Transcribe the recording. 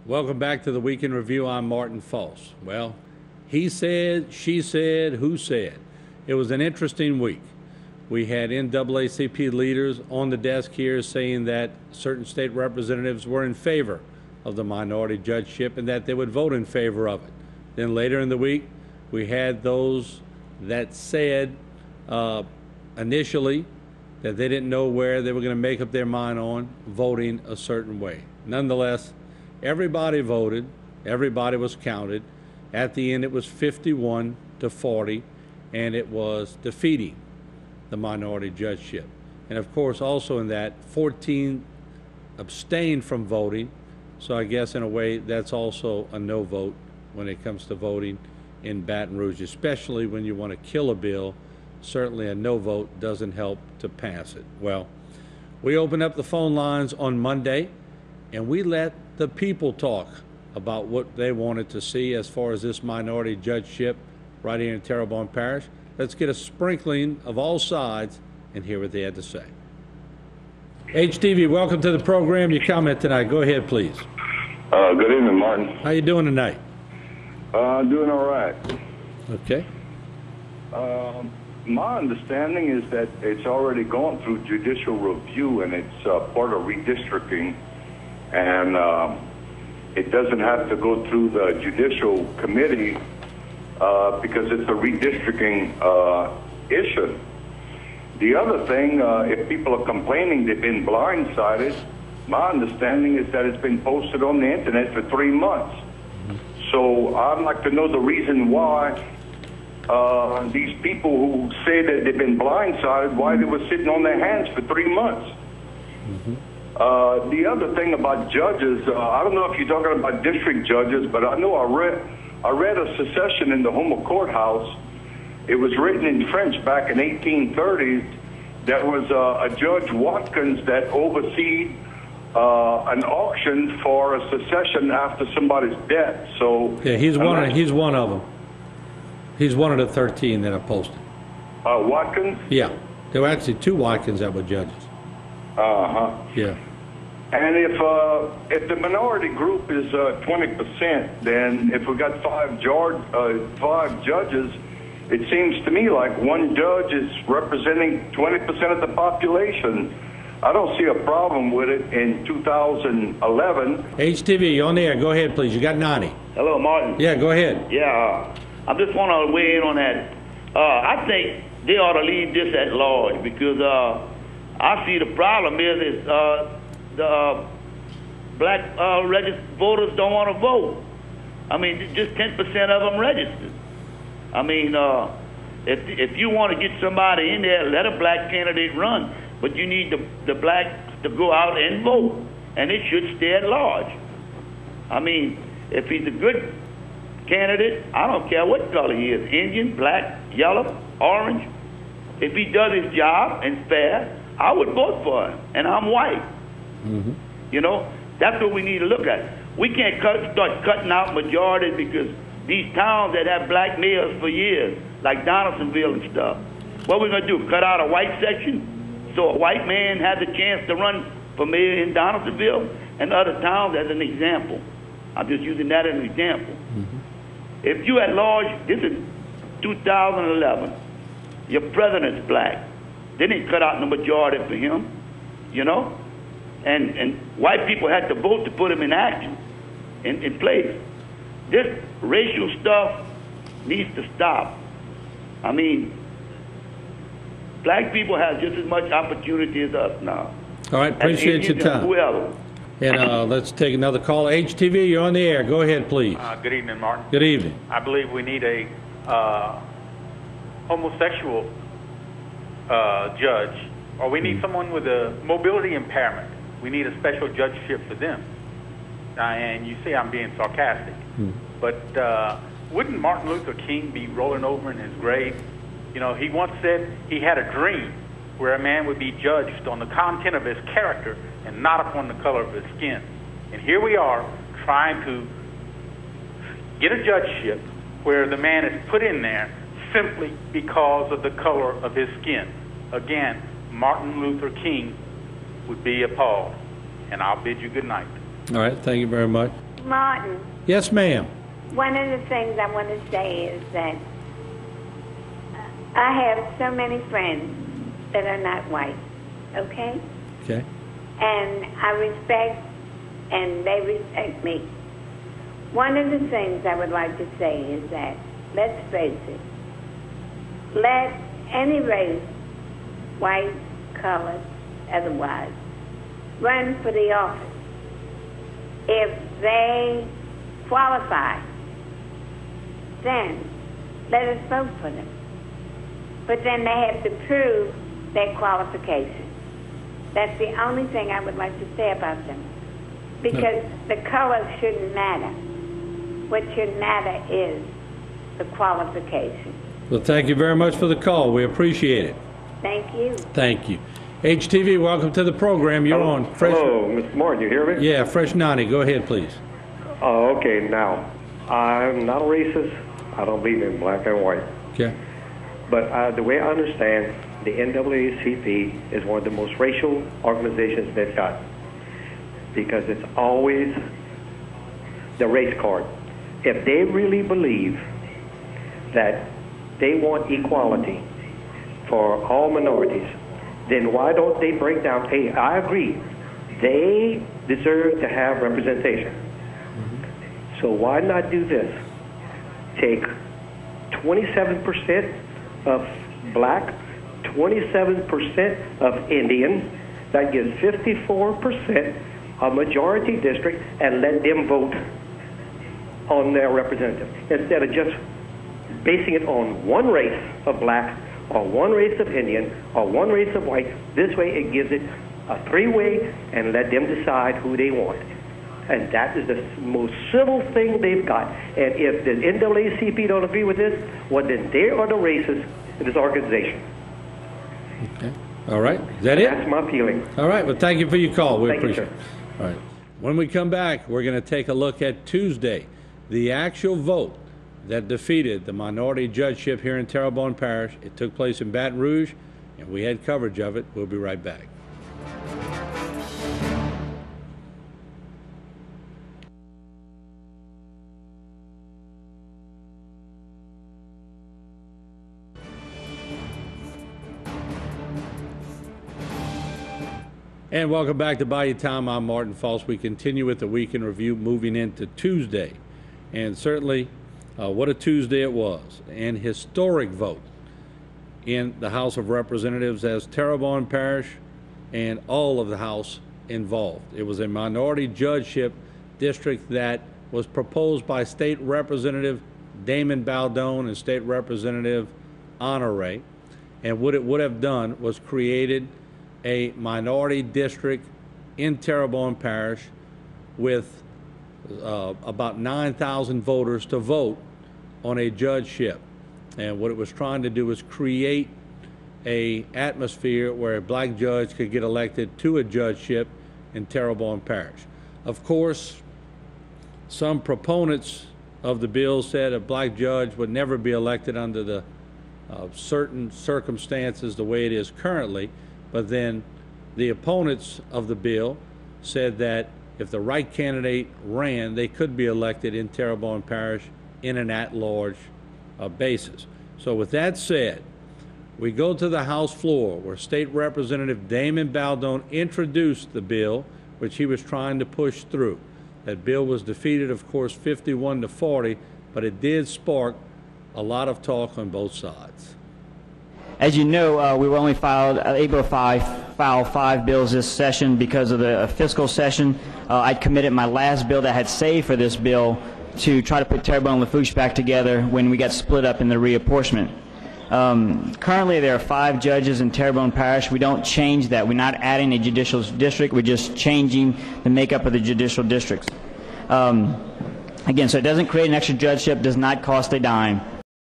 Welcome back to the Week in Review. I'm Martin False. Well, he said, she said, who said? It was an interesting week. We had NAACP leaders on the desk here saying that certain state representatives were in favor of the minority judgeship and that they would vote in favor of it. Then later in the week, we had those that said initially that they didn't know where they were going to make up their mind on voting a certain way. Nonetheless, everybody voted, everybody was counted. At the end, it was 51-40, and it was defeating the minority judgeship. And of course, also in that, 14 abstained from voting. So I guess in a way, that's also a no vote when it comes to voting in Baton Rouge, especially when you want to kill a bill. Certainly a no vote doesn't help to pass it. Well, we opened up the phone lines on Monday, and we let the people talk about what they wanted to see as far as this minority judgeship right here in Terrebonne Parish. Let's get a sprinkling of all sides and hear what they had to say. HTV, welcome to the program. Your comment tonight. Go ahead, please. Good evening, Martin. How you doing tonight? Doing all right. Okay. My understanding is that it's already gone through judicial review and it's part of redistricting, and it doesn't have to go through the judicial committee because it's a redistricting issue. The other thing, if people are complaining they've been blindsided, my understanding is that it's been posted on the internet for 3 months. So I'd like to know the reason why these people who say that they've been blindsided, why they were sitting on their hands for 3 months. The other thing about judges, I don't know if you're talking about district judges, but I know I read a secession in the Homer Courthouse. It was written in French back in 1830s. There was a Judge Watkins that overseed an auction for a secession after somebody's death. So yeah, he's one of them. He's one of the 13 that are posted. Watkins? Yeah, there were actually 2 Watkins that were judges. Yeah. And if the minority group is 20%, then if we got 5 judges, it seems to me like one judge is representing 20% of the population. I don't see a problem with it in 2011. HTV, you're on the air. Go ahead, please. You got 90. Hello, Martin. Yeah, go ahead. Yeah, I just want to weigh in on that. I think they ought to leave this at large because I see the problem is the black registered voters don't want to vote. I mean, just 10% of them registered. I mean, if you want to get somebody in there, let a black candidate run, but you need the blacks to go out and vote, and it should stay at large. I mean, if he's a good candidate, I don't care what color he is, Indian, black, yellow, orange. If he does his job and fair, I would vote for him, and I'm white. You know, that's what we need to look at. We can't start cutting out majorities because these towns that have black mayors for years, like Donaldsonville and stuff, what we're going to do, cut out a white section so a white man has a chance to run for mayor in Donaldsonville and other towns as an example. I'm just using that as an example. If you at large, this is 2011, your president's black. They didn't cut out the majority for him, you know? And white people had to vote to put him in action, in place. This racial stuff needs to stop. I mean, black people have just as much opportunity as us now. All right, appreciate your time. Whoever. And let's take another call. HTV, you're on the air. Go ahead, please. Good evening, Martin. Good evening. I believe we need a homosexual judge, or we need someone with a mobility impairment. We need a special judgeship for them. And you say I'm being sarcastic, but wouldn't Martin Luther King be rolling over in his grave? You know, he once said he had a dream where a man would be judged on the content of his character and not upon the color of his skin. And here we are trying to get a judgeship where the man is put in there simply because of the color of his skin. Again, Martin Luther King would be appalled. And I'll bid you good night. All right, thank you very much. Martin, Yes, ma'am. one of the things I want to say is that I have so many friends that are not white, okay? Okay. And I respect, and they respect me. One of the things I would like to say is that, let's face it, let any race, white, colored, otherwise, run for the office. If they qualify, then let us vote for them. But then they have to prove their qualifications. That's the only thing I would like to say about them. Because the color shouldn't matter. What should matter is the qualification. Well, thank you very much for the call. We appreciate it. Thank you. Thank you. HTV, welcome to the program. You're on Fresh. Hello, Mr. Martin, you hear me? Yeah, Fresh 90. Go ahead, please. Oh, okay. Now, I'm not a racist. I don't believe in black and white. Okay. But the way I understand, the NAACP is one of the most racial organizations they've got, because it's always the race card. If they really believe that they want equality for all minorities, then why don't they break down, hey, I agree, they deserve to have representation. So why not do this? Take 27% of black, 27% of Indian, that gives 54% a majority district, and let them vote on their representative, instead of just basing it on one race of black, or one race of Indian, or one race of white. This way it gives it a three-way, and let them decide who they want. And that is the most civil thing they've got. And if the NAACP don't agree with this, well, then they are the racists in this organization. Okay. All right. Is that it? That's my feeling. All right. Well, thank you for your call. We Thank you, appreciate sir. it. All right. When we come back, we're going to take a look at Tuesday, the actual vote that defeated the minority judgeship here in Terrebonne Parish. It took place in Baton Rouge, and we had coverage of it. We'll be right back. And welcome back to Bayou Time. I'm Martin False. We continue with the Week in Review, moving into Tuesday. And certainly, what a Tuesday it was. An historic vote in the House of Representatives, as Terrebonne Parish and all of the House involved. It was a minority judgeship district that was proposed by State Representative Damon Baldone and State Representative Honore. And what it would have done was created a minority district in Terrebonne Parish with about 9,000 voters to vote on a judgeship. And what it was trying to do was create a atmosphere where a black judge could get elected to a judgeship in Terrebonne Parish. Of course, some proponents of the bill said a black judge would never be elected under the certain circumstances the way it is currently. But then the opponents of the bill said that if the right candidate ran, they could be elected in Terrebonne Parish in an at-large basis. So with that said, we go to the House floor where State Representative Damon Baldone introduced the bill, which he was trying to push through. That bill was defeated, of course, 51-40, but it did spark a lot of talk on both sides. As you know, we were only able to file 5 bills this session because of the fiscal session. I committed my last bill that I had saved for this bill to try to put Terrebonne and Lafourche back together when we got split up in the reapportionment. Currently, there are 5 judges in Terrebonne Parish. We don't change that. We're not adding a judicial district. We're just changing the makeup of the judicial districts. Again, so it doesn't create an extra judgeship, does not cost a dime.